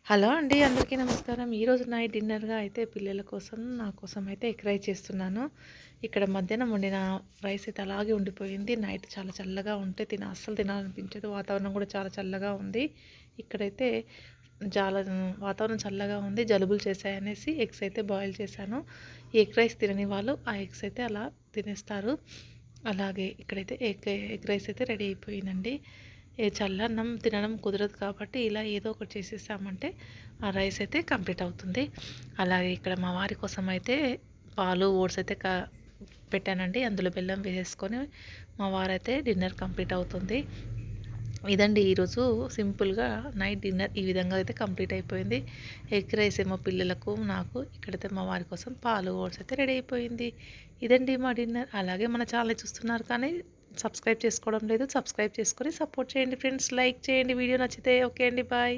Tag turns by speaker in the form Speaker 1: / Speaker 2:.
Speaker 1: Hello అండి. అందరికీ నమస్కారం. ఈరోజు నైట్ డిన్నర్‌గా అయితే పిల్లల కోసం, నా కోసం అయితే ఎగ్ రైస్ చేస్తున్నాను. ఇక్కడ మధ్యాహ్నం వండిన రైస్ అయితే అలాగే ఉండిపోయింది. నైట్ చాలా చల్లగా ఉంటే అస్సలు తినాలనిపించదు. వాతావరణం కూడా చాలా చల్లగా ఉంది. ఇక్కడైతే చాలా వాతావరణం చల్లగా ఉంది. జలుబులు చేశాయనేసి ఎగ్స్ అయితే బాయిల్ చేశాను. ఈ ఎగ్ రైస్ తినని వాళ్ళు ఆ ఎగ్స్ అయితే అలా తినేస్తారు. అలాగే ఇక్కడైతే ఎగ్ రైస్ అయితే రెడీ అయిపోయిందండి. చల్లన్నం తినడం కుదరదు కాబట్టి ఇలా ఏదో ఒకటి చేసేసామంటే ఆ రైస్ అయితే కంప్లీట్ అవుతుంది. అలాగే ఇక్కడ మా వారి కోసం అయితే పాలు, ఓట్స్ అయితే పెట్టానండి. అందులో బెల్లం వేసేసుకొని మా వారైతే డిన్నర్ కంప్లీట్ అవుతుంది. ఇదండి ఈరోజు సింపుల్‌గా నైట్ డిన్నర్ ఈ విధంగా అయితే కంప్లీట్ అయిపోయింది. ఎగ్ రైస్ ఏమో పిల్లలకు, నాకు, ఇక్కడైతే మా వారి కోసం పాలు, ఓట్స్ అయితే రెడీ అయిపోయింది. ఇదండి మా డిన్నర్. అలాగే మన ఛానల్ చూస్తున్నారు కానీ సబ్స్క్రైబ్ చేసుకోవడం లేదు. సబ్స్క్రైబ్ చేసుకొని సపోర్ట్ చేయండి ఫ్రెండ్స్. లైక్ చేయండి వీడియో నచ్చితే. ఓకే అండి. బాయ్.